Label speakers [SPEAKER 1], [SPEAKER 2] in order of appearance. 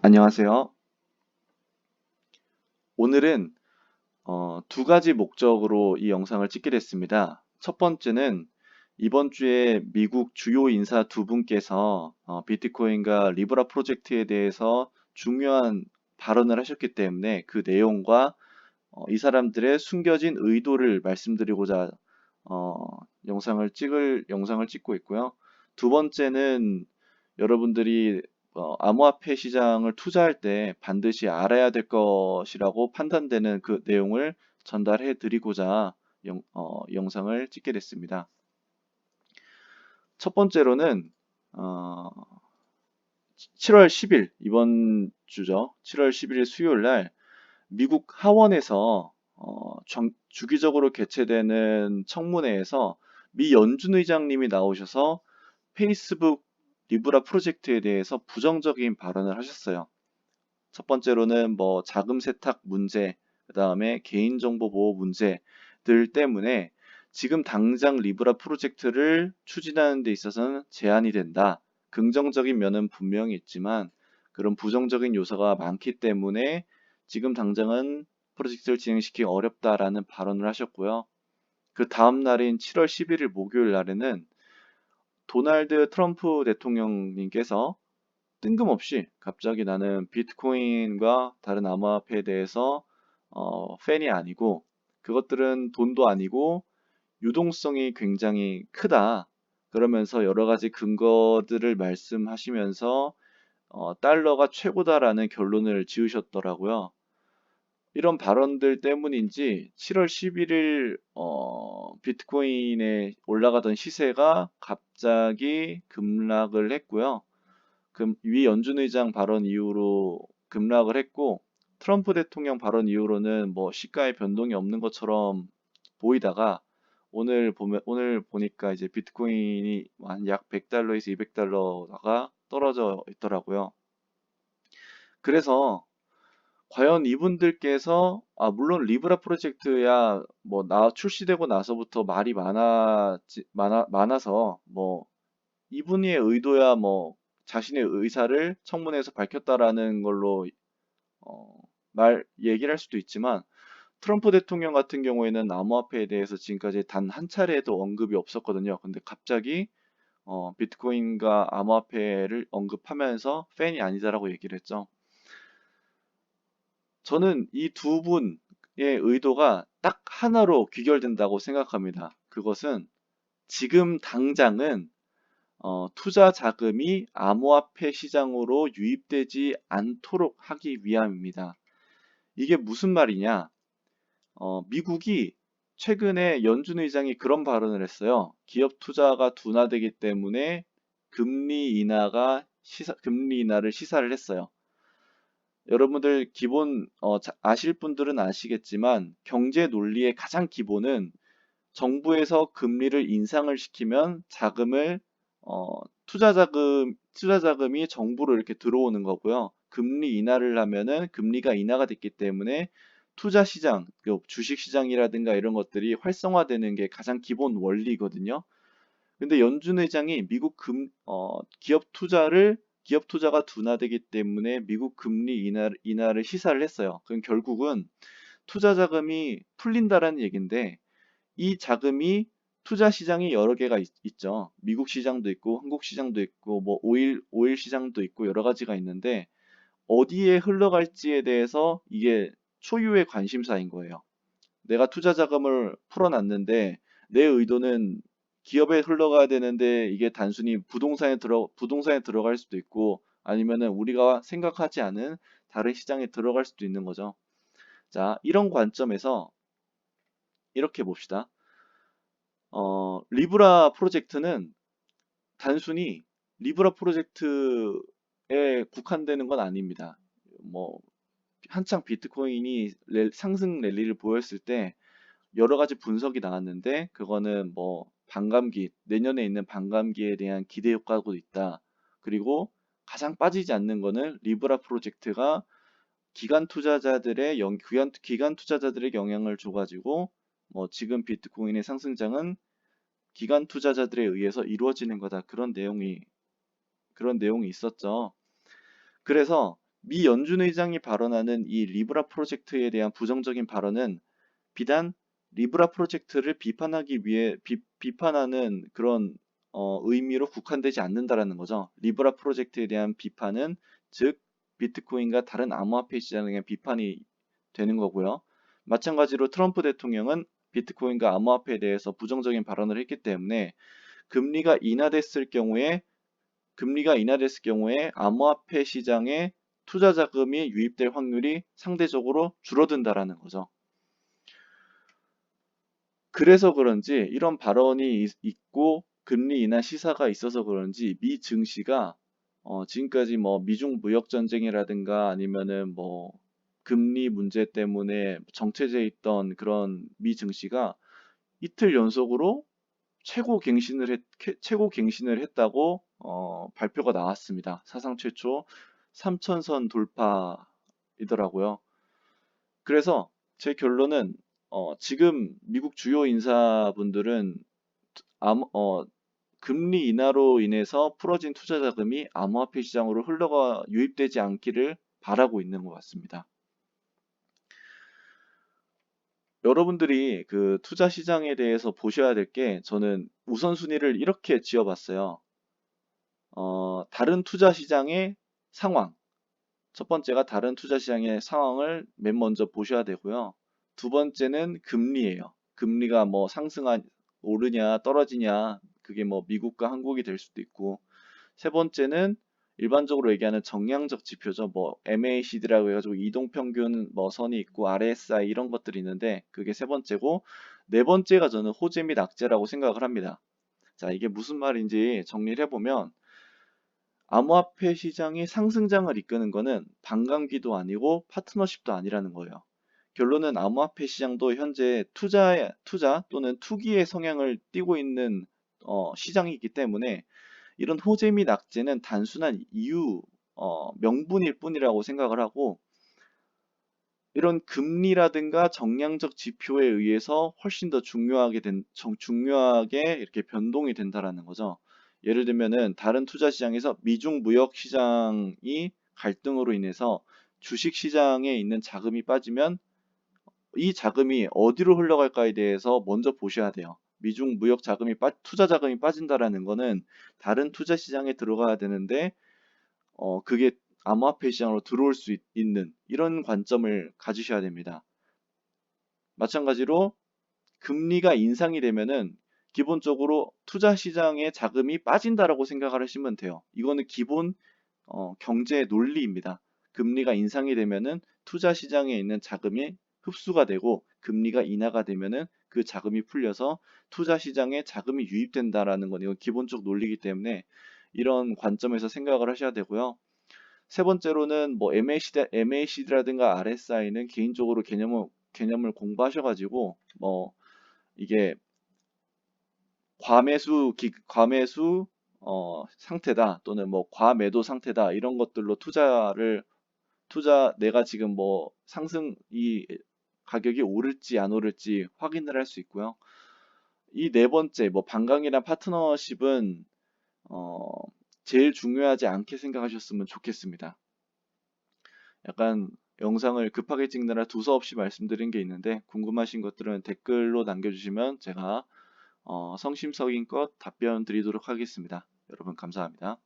[SPEAKER 1] 안녕하세요. 오늘은 두 가지 목적으로 이 영상을 찍게 됐습니다. 첫 번째는 이번 주에 미국 주요 인사 두 분께서 비트코인과 리브라 프로젝트에 대해서 중요한 발언을 하셨기 때문에 그 내용과 이 사람들의 숨겨진 의도를 말씀드리고자 어, 영상을 찍고 있고요. 두 번째는 여러분들이 암호화폐 시장을 투자할 때 반드시 알아야 될 것이라고 판단되는 그 내용을 전달해 드리고자 영상을 찍게 됐습니다. 첫 번째로는 어, 7월 10일, 이번 주죠. 7월 11일 수요일 날 미국 하원에서 주기적으로 개최되는 청문회에서 미 연준 의장님이 나오셔서 페이스북 리브라 프로젝트에 대해서 부정적인 발언을 하셨어요. 첫 번째로는 뭐 자금 세탁 문제, 그다음에 개인정보 보호 문제들 때문에 지금 당장 리브라 프로젝트를 추진하는 데 있어서는 제한이 된다. 긍정적인 면은 분명히 있지만 그런 부정적인 요소가 많기 때문에 지금 당장은 프로젝트를 진행시키기 어렵다라는 발언을 하셨고요. 그 다음 날인 7월 11일 목요일 날에는 도널드 트럼프 대통령님께서 뜬금없이 갑자기 나는 비트코인과 다른 암호화폐에 대해서 팬이 아니고 그것들은 돈도 아니고 유동성이 굉장히 크다. 그러면서 여러 가지 근거들을 말씀하시면서 달러가 최고다라는 결론을 지으셨더라고요. 이런 발언들 때문인지 7월 11일 비트코인에 올라가던 시세가 갑자기 급락을 했고요. 위 연준 의장 발언 이후로 급락을 했고 트럼프 대통령 발언 이후로는 뭐 시가에 변동이 없는 것처럼 보이다가 오늘 보니까 이제 비트코인이 한 약 100달러에서 200달러가 떨어져 있더라고요. 그래서 과연 이분들께서 물론 리브라 프로젝트야 뭐 출시되고 나서부터 말이 많아서 뭐 이분의 의도야 뭐 자신의 의사를 청문회에서 밝혔다라는 걸로 어, 얘기를 할 수도 있지만 트럼프 대통령 같은 경우에는 암호화폐에 대해서 지금까지 단 한 차례도 언급이 없었거든요. 근데 갑자기 비트코인과 암호화폐를 언급하면서 팬이 아니다라고 얘기를 했죠. 저는 이 두 분의 의도가 딱 하나로 귀결된다고 생각합니다. 그것은 지금 당장은 투자 자금이 암호화폐 시장으로 유입되지 않도록 하기 위함입니다. 이게 무슨 말이냐? 미국이 최근에 연준 의장이 그런 발언을 했어요. 기업 투자가 둔화되기 때문에 금리 인하를 시사를 했어요. 여러분들 기본 아실 분들은 아시겠지만 경제 논리의 가장 기본은 정부에서 금리를 인상을 시키면 어, 투자 자금이 정부로 이렇게 들어오는 거고요. 금리 인하를 하면은 금리가 인하가 됐기 때문에 투자 시장, 그 주식 시장이라든가 이런 것들이 활성화되는 게 가장 기본 원리거든요. 근데 연준 회장이 기업 투자가 둔화되기 때문에 미국 인하를 시사를 했어요. 그럼 결국은 투자 자금이 풀린다라는 얘기인데 이 자금이 투자 시장이 여러 개가 죠 미국 시장도 있고 한국 시장도 있고 뭐 오일 시장도 있고 여러 가지가 있는데 어디에 흘러갈지에 대해서 이게 초유의 관심사인 거예요. 내가 투자 자금을 풀어놨는데 내 의도는 기업에 흘러가야 되는데 이게 단순히 부동산에 들어갈 수도 있고 아니면은 우리가 생각하지 않은 다른 시장에 들어갈 수도 있는 거죠. 자, 이런 관점에서 이렇게 봅시다. 리브라 프로젝트는 단순히 리브라 프로젝트에 국한되는 건 아닙니다. 뭐 한창 비트코인이 상승 랠리를 보였을 때 여러 가지 분석이 나왔는데 그거는 뭐 내년에 있는 반감기에 대한 기대 효과도 있다. 그리고 가장 빠지지 않는 거는 리브라 프로젝트가 기관 투자자들의 영향을 줘가지고 뭐 지금 비트코인의 상승장은 기관 투자자들에 의해서 이루어지는 거다. 그런 내용이 있었죠. 그래서 미 연준 의장이 발언하는 이 리브라 프로젝트에 대한 부정적인 발언은 비단 리브라 프로젝트를 비판하기 위해 비판하는 그런 의미로 국한되지 않는다라는 거죠. 리브라 프로젝트에 대한 비판은 즉 비트코인과 다른 암호화폐 시장에 대한 비판이 되는 거고요. 마찬가지로 트럼프 대통령은 비트코인과 암호화폐에 대해서 부정적인 발언을 했기 때문에 금리가 인하됐을 경우에 암호화폐 시장에 투자 자금이 유입될 확률이 상대적으로 줄어든다라는 거죠. 그래서 그런지 이런 발언이 있고 금리 인하 시사가 있어서 그런지 미 증시가 지금까지 뭐 미중 무역 전쟁이라든가 아니면은 뭐 금리 문제 때문에 정체돼 있던 그런 미 증시가 이틀 연속으로 최고 갱신을 했다고 발표가 나왔습니다. 사상 최초 3천선 돌파이더라고요. 그래서 제 결론은 지금 미국 주요 인사분들은 금리 인하로 인해서 풀어진 투자 자금이 암호화폐 시장으로 흘러가 유입되지 않기를 바라고 있는 것 같습니다. 여러분들이 그 투자 시장에 대해서 보셔야 될 게 저는 우선순위를 이렇게 지어봤어요. 다른 투자 시장의 상황. 첫 번째가 다른 투자 시장의 상황을 맨 먼저 보셔야 되고요. 두 번째는 금리예요. 금리가 뭐 오르냐 떨어지냐 그게 뭐 미국과 한국이 될 수도 있고 세 번째는 일반적으로 얘기하는 정량적 지표죠. 뭐 MACD라고 해가지고 이동평균 뭐 선이 있고 RSI 이런 것들이 있는데 그게 세 번째고 네 번째가 저는 호재 및 악재라고 생각을 합니다. 자, 이게 무슨 말인지 정리를 해보면 암호화폐 시장이 상승장을 이끄는 거는 반감기도 아니고 파트너십도 아니라는 거예요. 결론은 암호화폐 시장도 현재 투자 또는 투기의 성향을 띠고 있는 시장이기 때문에 이런 호재 및 악재는 단순한 명분일 뿐이라고 생각을 하고 이런 금리라든가 정량적 지표에 의해서 훨씬 더 중요하게 이렇게 변동이 된다라는 거죠. 예를 들면은 다른 투자 시장에서 미중 무역 시장이 갈등으로 인해서 주식 시장에 있는 자금이 빠지면 이 자금이 어디로 흘러갈까에 대해서 먼저 보셔야 돼요. 미중 무역 투자 자금이 빠진다라는 거는 다른 투자 시장에 들어가야 되는데 그게 암호화폐 시장으로 들어올 수 있는 이런 관점을 가지셔야 됩니다. 마찬가지로 금리가 인상이 되면은 기본적으로 투자 시장의 자금이 빠진다라고 생각을 하시면 돼요. 이거는 기본 경제 논리입니다. 금리가 인상이 되면은 투자 시장에 있는 자금이 흡수가 되고 금리가 인하가 되면은 그 자금이 풀려서 투자 시장에 자금이 유입된다라는 건 이건 기본적 논리이기 때문에 이런 관점에서 생각을 하셔야 되고요. 세 번째로는 뭐 MACD라든가 RSI는 개인적으로 개념을 공부하셔가지고 뭐 이게 과매수 상태다 또는 뭐 과매도 상태다 이런 것들로 내가 지금 뭐 이 가격이 오를지 안 오를지 확인을 할 수 있고요. 이 네 번째 뭐 반강이나 파트너십은 어, 제일 중요하지 않게 생각하셨으면 좋겠습니다. 약간 영상을 급하게 찍느라 두서없이 말씀드린 게 있는데 궁금하신 것들은 댓글로 남겨주시면 제가 성심성의껏 답변 드리도록 하겠습니다. 여러분 감사합니다.